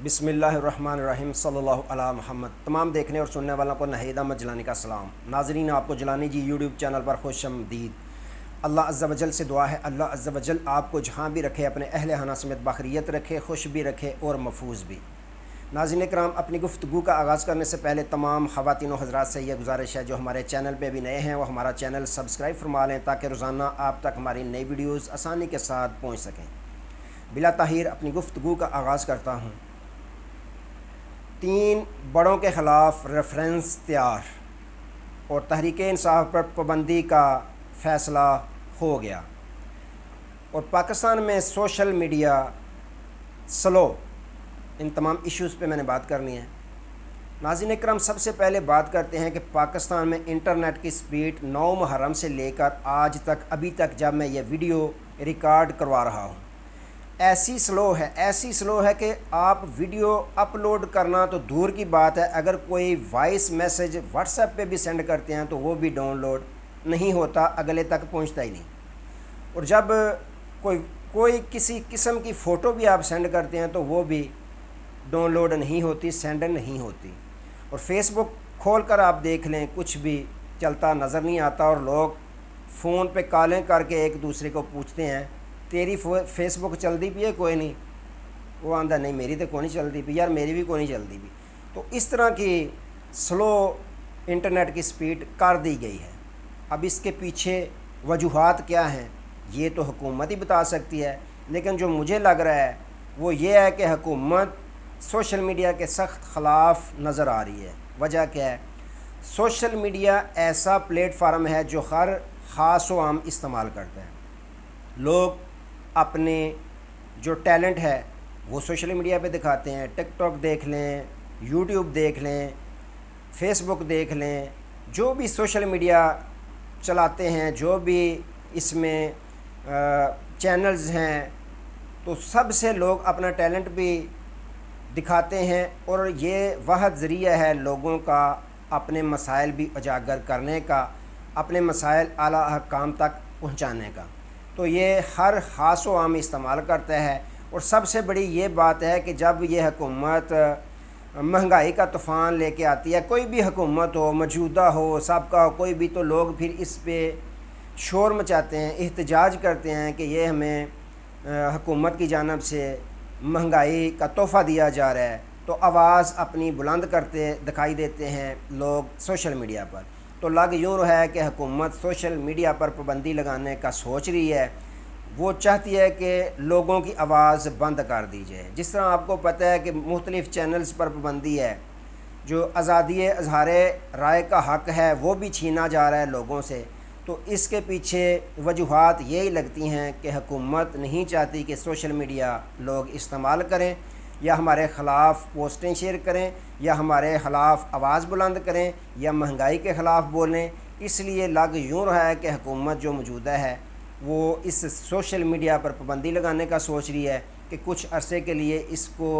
بسم اللہ الرحمن الرحیم صلی اللہ علیہ محمد۔ تمام دیکھنے اور سننے والوں کو نہید احمد جلانی کا سلام۔ ناظرین، آپ کو جلانی جی یوٹیوب چینل پر خوش آمدید۔ اللہ عز و جل سے دعا ہے اللہ عز و جل آپ کو جہاں بھی رکھے، اپنے اہل خانہ سمیت بخیریت رکھے، خوش بھی رکھے اور محفوظ بھی۔ ناظرین کرام، اپنی گفتگو کا آغاز کرنے سے پہلے تمام خواتین و حضرات سے یہ گزارش ہے جو ہمارے چینل پہ بھی نئے ہیں وہ ہمارا چینل سبسکرائب فرما لیں تاکہ روزانہ آپ تک ہماری نئی ویڈیوز آسانی کے ساتھ پہنچ سکیں۔ بلا تاخیر اپنی گفتگو کا آغاز کرتا ہوں۔ 3 بڑوں کے خلاف ریفرنس تیار اور تحریک انصاف پر پابندی کا فیصلہ ہو گیا، اور پاکستان میں سوشل میڈیا سلو، ان تمام ایشوز پہ میں نے بات کرنی ہے۔ ناظرین اکرام، سب سے پہلے بات کرتے ہیں کہ پاکستان میں انٹرنیٹ کی سپیڈ 9 محرم سے لے کر آج تک، ابھی تک جب میں یہ ویڈیو ریکارڈ کروا رہا ہوں، ایسی سلو ہے کہ آپ ویڈیو اپلوڈ کرنا تو دور کی بات ہے، اگر کوئی وائس میسج واٹس ایپ پہ بھی سینڈ کرتے ہیں تو وہ بھی ڈاؤن لوڈ نہیں ہوتا، اگلے تک پہنچتا ہی نہیں۔ اور جب کوئی کسی قسم کی فوٹو بھی آپ سینڈ کرتے ہیں تو وہ بھی ڈاؤن لوڈ نہیں ہوتی، سینڈ نہیں ہوتی۔ اور فیس بک کھول کر آپ دیکھ لیں، کچھ بھی چلتا نظر نہیں آتا، اور لوگ فون پہ کالیں کر کے ایک دوسرے کو پوچھتے ہیں تیری فیس بک چلتی بھی ہے؟ کوئی نہیں۔ وہ آندہ نہیں، میری تو کوئی نہیں چلتی بھی یار، میری بھی کوئی نہیں چلتی بھی۔ تو اس طرح کی سلو انٹرنیٹ کی سپیڈ کر دی گئی ہے۔ اب اس کے پیچھے وجوہات کیا ہیں یہ تو حکومت ہی بتا سکتی ہے، لیکن جو مجھے لگ رہا ہے وہ یہ ہے کہ حکومت سوشل میڈیا کے سخت خلاف نظر آ رہی ہے۔ وجہ کیا ہے؟ سوشل میڈیا ایسا پلیٹ فارم ہے جو ہر خاص و عام استعمال کرتا ہے۔ لوگ اپنے جو ٹیلنٹ ہے وہ سوشل میڈیا پہ دکھاتے ہیں۔ ٹک ٹاک دیکھ لیں، یوٹیوب دیکھ لیں، فیس بک دیکھ لیں، جو بھی سوشل میڈیا چلاتے ہیں، جو بھی اس میں چینلز ہیں، تو سب سے لوگ اپنا ٹیلنٹ بھی دکھاتے ہیں، اور یہ واحد ذریعہ ہے لوگوں کا اپنے مسائل بھی اجاگر کرنے کا، اپنے مسائل اعلیٰ حکام تک پہنچانے کا۔ تو یہ ہر خاص و عام استعمال کرتا ہے۔ اور سب سے بڑی یہ بات ہے کہ جب یہ حکومت مہنگائی کا طوفان لے کے آتی ہے، کوئی بھی حکومت ہو، موجودہ ہو، سابقہ ہو، کوئی بھی، تو لوگ پھر اس پہ شور مچاتے ہیں، احتجاج کرتے ہیں کہ یہ ہمیں حکومت کی جانب سے مہنگائی کا تحفہ دیا جا رہا ہے، تو آواز اپنی بلند کرتے دکھائی دیتے ہیں لوگ سوشل میڈیا پر۔ تو لگ یوں رہا ہے کہ حکومت سوشل میڈیا پر پابندی لگانے کا سوچ رہی ہے، وہ چاہتی ہے کہ لوگوں کی آواز بند کر دی جائے۔ جس طرح آپ کو پتہ ہے کہ مختلف چینلز پر پابندی ہے، جو آزادی اظہار رائے کا حق ہے وہ بھی چھینا جا رہا ہے لوگوں سے۔ تو اس کے پیچھے وجوہات یہی لگتی ہیں کہ حکومت نہیں چاہتی کہ سوشل میڈیا لوگ استعمال کریں، یا ہمارے خلاف پوسٹیں شیئر کریں، یا ہمارے خلاف آواز بلند کریں، یا مہنگائی کے خلاف بولیں۔ اس لیے لگ یوں رہا ہے کہ حکومت جو موجودہ ہے وہ اس سوشل میڈیا پر پابندی لگانے کا سوچ رہی ہے کہ کچھ عرصے کے لیے اس کو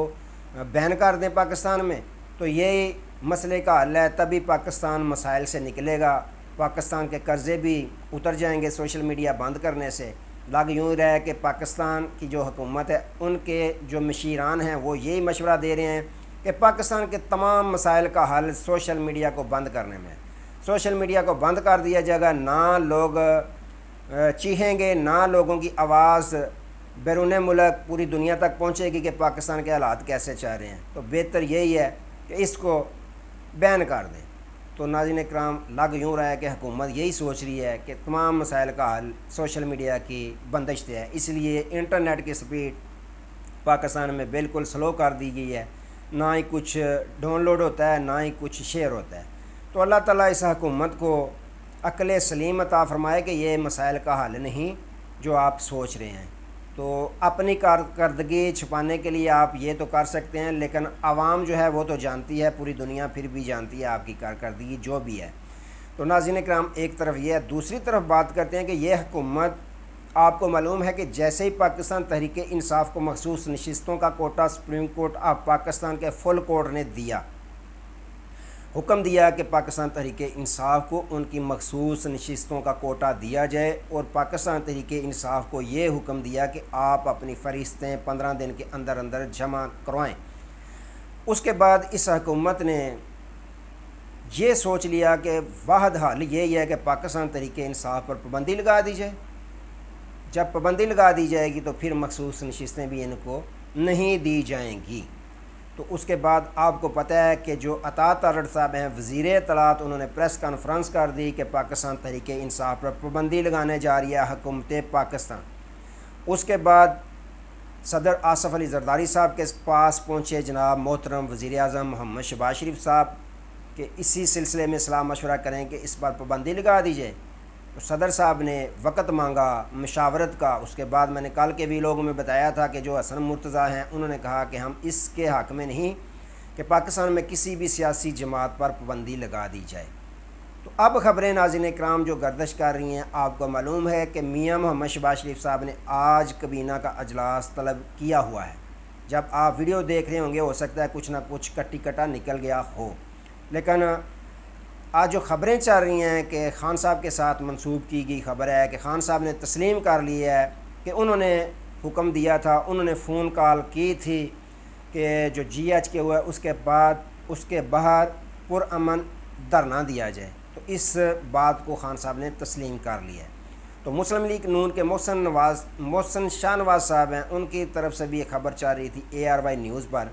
بین کر دیں پاکستان میں، تو یہی مسئلے کا حل ہے، تبھی پاکستان مسائل سے نکلے گا، پاکستان کے قرضے بھی اتر جائیں گے سوشل میڈیا بند کرنے سے۔ لگ یوں ہی رہا ہے کہ پاکستان کی جو حکومت ہے، ان کے جو مشیران ہیں وہ یہی مشورہ دے رہے ہیں کہ پاکستان کے تمام مسائل کا حل سوشل میڈیا کو بند کرنے میں۔ سوشل میڈیا کو بند کر دیا جائے گا، نہ لوگ چیخیں گے، نہ لوگوں کی آواز بیرون ملک پوری دنیا تک پہنچے گی کہ پاکستان کے حالات کیسے چاہ رہے ہیں۔ تو بہتر یہی ہے کہ اس کو بین کر دیں۔ تو ناظرین اکرام، لگ یوں رہا ہے کہ حکومت یہی سوچ رہی ہے کہ تمام مسائل کا حل سوشل میڈیا کی بندش سے ہے، اس لیے انٹرنیٹ کی سپیڈ پاکستان میں بالکل سلو کر دی گئی ہے، نہ ہی کچھ ڈاؤن لوڈ ہوتا ہے، نہ ہی کچھ شیئر ہوتا ہے۔ تو اللہ تعالیٰ اس حکومت کو عقل سلیم عطا فرمائے کہ یہ مسائل کا حل نہیں جو آپ سوچ رہے ہیں۔ تو اپنی کارکردگی چھپانے کے لیے آپ یہ تو کر سکتے ہیں، لیکن عوام جو ہے وہ تو جانتی ہے، پوری دنیا پھر بھی جانتی ہے آپ کی کارکردگی جو بھی ہے۔ تو ناظرین کرام، ایک طرف یہ ہے، دوسری طرف بات کرتے ہیں کہ یہ حکومت، آپ کو معلوم ہے کہ جیسے ہی پاکستان تحریک انصاف کو مخصوص نشستوں کا quota supreme court of Pakistan کے فل کورٹ نے حکم دیا کہ پاکستان تحریک انصاف کو ان کی مخصوص نشستوں کا کوٹا دیا جائے، اور پاکستان تحریک انصاف کو یہ حکم دیا کہ آپ اپنی فہرستیں 15 دن کے اندر اندر جمع کروائیں۔ اس کے بعد اس حکومت نے یہ سوچ لیا کہ واحد حل یہی ہے کہ پاکستان تحریک انصاف پر پابندی لگا دی جائے۔ جب پابندی لگا دی جائے گی تو پھر مخصوص نشستیں بھی ان کو نہیں دی جائیں گی۔ تو اس کے بعد آپ کو پتہ ہے کہ جو عطا تارڑ صاحب ہیں وزیر اطلاعات، انہوں نے پریس کانفرنس کر دی کہ پاکستان تحریک انصاف پر پابندی لگانے جا رہی ہے حکومت پاکستان۔ اس کے بعد صدر آصف علی زرداری صاحب کے پاس پہنچے جناب محترم وزیر اعظم محمد شہباز شریف صاحب کہ اسی سلسلے میں صلاح مشورہ کریں کہ اس پر پابندی لگا دی جائے۔ تو صدر صاحب نے وقت مانگا مشاورت کا۔ اس کے بعد میں نے کل کے ویلوگ میں بتایا تھا کہ جو حسن مرتضیٰ ہیں انہوں نے کہا کہ ہم اس کے حق میں نہیں کہ پاکستان میں کسی بھی سیاسی جماعت پر پابندی لگا دی جائے۔ تو اب خبریں ناظرین کرام جو گردش کر رہی ہیں، آپ کو معلوم ہے کہ میاں محمد شہباز شریف صاحب نے آج کابینہ کا اجلاس طلب کیا ہوا ہے۔ جب آپ ویڈیو دیکھ رہے ہوں گے ہو سکتا ہے کچھ نہ کچھ کٹی کٹا نکل گیا ہو، لیکن آج جو خبریں چل رہی ہیں کہ خان صاحب کے ساتھ منسوب کی گئی خبر ہے کہ خان صاحب نے تسلیم کر لی ہے کہ انہوں نے حکم دیا تھا، انہوں نے فون کال کی تھی کہ جو جی ایچ کے ہوا ہے اس کے بعد اس کے باہر پرامن دھرنا دیا جائے۔ تو اس بات کو خان صاحب نے تسلیم کر لیا ہے۔ تو مسلم لیگ نون کے محسن شاہ نواز صاحب ہیں، ان کی طرف سے بھی یہ خبر چل رہی تھی ARY نیوز پر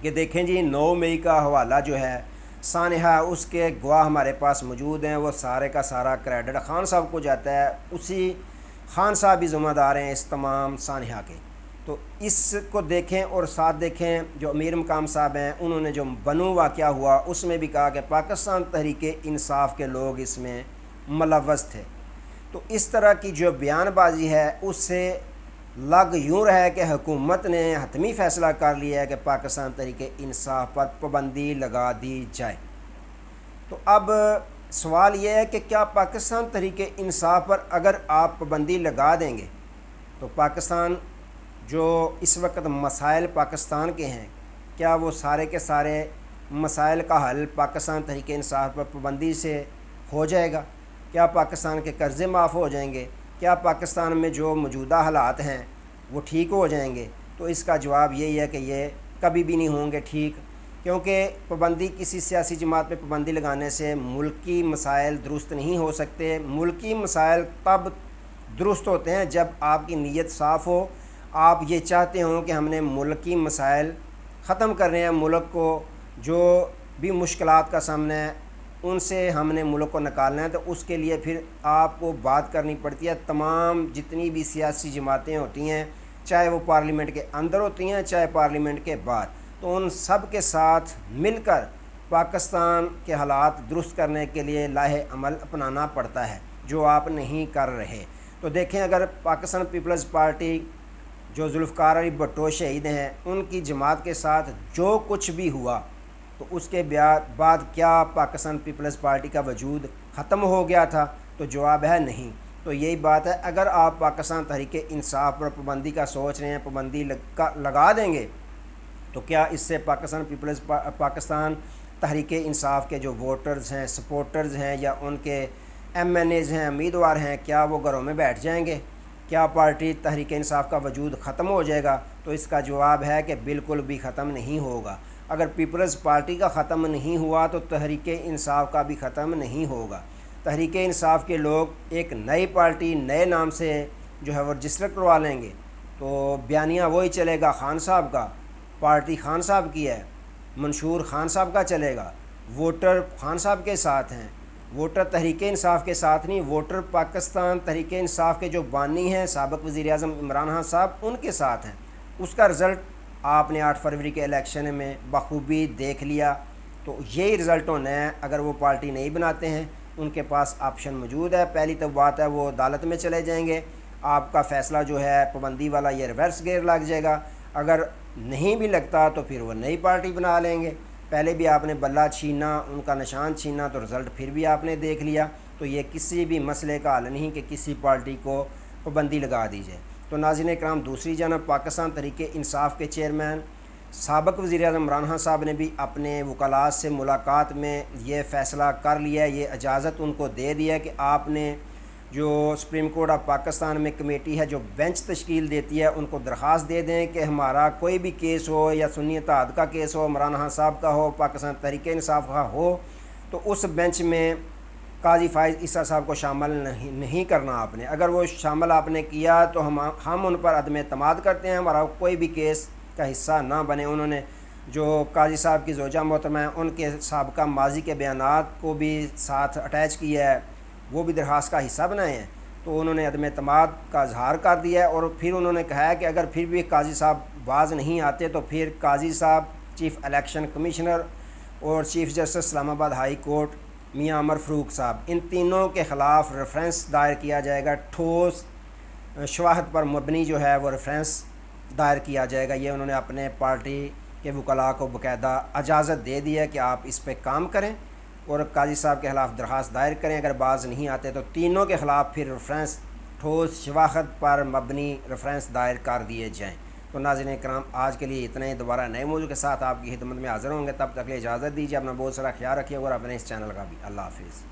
کہ دیکھیں جی 9 مئی کا حوالہ جو ہے سانحہ، اس کے گواہ ہمارے پاس موجود ہیں، وہ سارے کا سارا کریڈٹ خان صاحب کو جاتا ہے، اسی خان صاحب بھی ذمہ دار ہیں اس تمام سانحہ کے۔ تو اس کو دیکھیں اور ساتھ دیکھیں جو امیر مقام صاحب ہیں، انہوں نے جو بنو واقعہ ہوا اس میں بھی کہا کہ پاکستان تحریک انصاف کے لوگ اس میں ملوث تھے۔ تو اس طرح کی جو بیان بازی ہے اس سے لگ یوں رہا ہے کہ حکومت نے حتمی فیصلہ کر لیا ہے کہ پاکستان تحریک انصاف پر پابندی لگا دی جائے۔ تو اب سوال یہ ہے کہ کیا پاکستان تحریک انصاف پر اگر آپ پابندی لگا دیں گے تو پاکستان جو اس وقت مسائل پاکستان کے ہیں، کیا وہ سارے کے سارے مسائل کا حل پاکستان تحریک انصاف پر پابندی سے ہو جائے گا؟ کیا پاکستان کے قرضے معاف ہو جائیں گے؟ کیا پاکستان میں جو موجودہ حالات ہیں وہ ٹھیک ہو جائیں گے؟ تو اس کا جواب یہی ہے کہ یہ کبھی بھی نہیں ہوں گے ٹھیک، کیونکہ پابندی کسی سیاسی جماعت پہ پابندی لگانے سے ملکی مسائل درست نہیں ہو سکتے۔ ملکی مسائل تب درست ہوتے ہیں جب آپ کی نیت صاف ہو، آپ یہ چاہتے ہوں کہ ہم نے ملکی مسائل ختم کرنے ہیں، ملک کو جو بھی مشکلات کا سامنا ہے ان سے ہم نے ملک کو نکالنا ہے، تو اس کے لیے پھر آپ کو بات کرنی پڑتی ہے تمام جتنی بھی سیاسی جماعتیں ہوتی ہیں، چاہے وہ پارلیمنٹ کے اندر ہوتی ہیں چاہے پارلیمنٹ کے بعد، تو ان سب کے ساتھ مل کر پاکستان کے حالات درست کرنے کے لیے لاہ عمل اپنانا پڑتا ہے، جو آپ نہیں کر رہے۔ تو دیکھیں اگر پاکستان پیپلز پارٹی جو ذوالفقار علی بھٹو شہید ہیں ان کی جماعت کے ساتھ جو کچھ بھی ہوا تو اس کے بعد کیا پاکستان پیپلز پارٹی کا وجود ختم ہو گیا تھا؟ تو جواب ہے نہیں۔ تو یہی بات ہے، اگر آپ پاکستان تحریک انصاف پر پابندی کا سوچ رہے ہیں، پابندی لگا دیں گے تو کیا اس سے پاکستان تحریک انصاف کے جو ووٹرز ہیں، سپورٹرز ہیں یا ان کے MNAs ہیں، امیدوار ہیں، کیا وہ گھروں میں بیٹھ جائیں گے؟ کیا پارٹی تحریک انصاف کا وجود ختم ہو جائے گا؟ تو اس کا جواب ہے کہ بالکل بھی ختم نہیں ہوگا۔ اگر پیپلز پارٹی کا ختم نہیں ہوا تو تحریک انصاف کا بھی ختم نہیں ہوگا۔ تحریک انصاف کے لوگ ایک نئی پارٹی نئے نام سے جو ہے وہ رجسٹر کروا لیں گے، تو بیانیہ وہی چلے گا خان صاحب کا، پارٹی خان صاحب کی ہے، منشور خان صاحب کا چلے گا، ووٹر خان صاحب کے ساتھ ہیں، ووٹر تحریک انصاف کے ساتھ نہیں، ووٹر پاکستان تحریک انصاف کے جو بانی ہیں سابق وزیر اعظم عمران خان صاحب ان کے ساتھ ہیں۔ اس کا رزلٹ آپ نے 8 فروری کے الیکشن میں بخوبی دیکھ لیا۔ تو یہی رزلٹ ہونا ہے۔ اگر وہ پارٹی نہیں بناتے ہیں ان کے پاس آپشن موجود ہے، پہلی تو بات ہے وہ عدالت میں چلے جائیں گے، آپ کا فیصلہ جو ہے پابندی والا یہ ریورس گیئر لگ جائے گا۔ اگر نہیں بھی لگتا تو پھر وہ نئی پارٹی بنا لیں گے۔ پہلے بھی آپ نے بلہ چھینا، ان کا نشان چھینا، تو رزلٹ پھر بھی آپ نے دیکھ لیا۔ تو یہ کسی بھی مسئلے کا حل نہیں کہ کسی پارٹی کو پابندی لگا دی جائے۔ تو ناظرین کرام، دوسری جانب پاکستان تحریک انصاف کے چیئرمین سابق وزیر اعظم عمران خان صاحب نے بھی اپنے وکلاء سے ملاقات میں یہ فیصلہ کر لیا ہے، یہ اجازت ان کو دے دیا کہ آپ نے جو سپریم کورٹ آف پاکستان میں کمیٹی ہے جو بینچ تشکیل دیتی ہے ان کو درخواست دے دیں کہ ہمارا کوئی بھی کیس ہو یا سنی اتحاد کا کیس ہو، عمران خان صاحب کا ہو، پاکستان تحریک انصاف کا ہو، تو اس بینچ میں قاضی فائز عیسیٰ صاحب کو شامل نہیں کرنا آپ نے۔ اگر وہ شامل آپ نے کیا تو ہم ان پر عدم اعتماد کرتے ہیں، ہمارا کوئی بھی کیس کا حصہ نہ بنے۔ انہوں نے جو قاضی صاحب کی زوجہ محترمہ ہیں ان کے سابقہ ماضی کے بیانات کو بھی ساتھ اٹیچ کیا ہے، وہ بھی درخواست کا حصہ بنائے ہیں، تو انہوں نے عدم اعتماد کا اظہار کر دیا ہے۔ اور پھر انہوں نے کہا ہے کہ اگر پھر بھی قاضی صاحب باز نہیں آتے تو پھر قاضی صاحب، چیف الیکشن کمشنر اور چیف جسٹس اسلام آباد ہائی کورٹ میاں عمر فاروق صاحب، ان تینوں کے خلاف ریفرنس دائر کیا جائے گا، ٹھوس شواہد پر مبنی جو ہے وہ ریفرنس دائر کیا جائے گا۔ یہ انہوں نے اپنے پارٹی کے وکلاء کو باقاعدہ اجازت دے دی ہے کہ آپ اس پہ کام کریں اور قاضی صاحب کے خلاف درخواست دائر کریں۔ اگر باز نہیں آتے تو تینوں کے خلاف پھر ریفرنس، ٹھوس شواہد پر مبنی ریفرنس دائر کر دیے جائیں۔ تو ناظرین کرام، آج کے لیے اتنا ہی، دوبارہ نئے موضوع کے ساتھ آپ کی خدمت میں حاضر ہوں گے، تب تک کے لیے اجازت دیجیے، اپنا بہت سارا خیال رکھیے اور اپنے اس چینل کا بھی۔ اللہ حافظ۔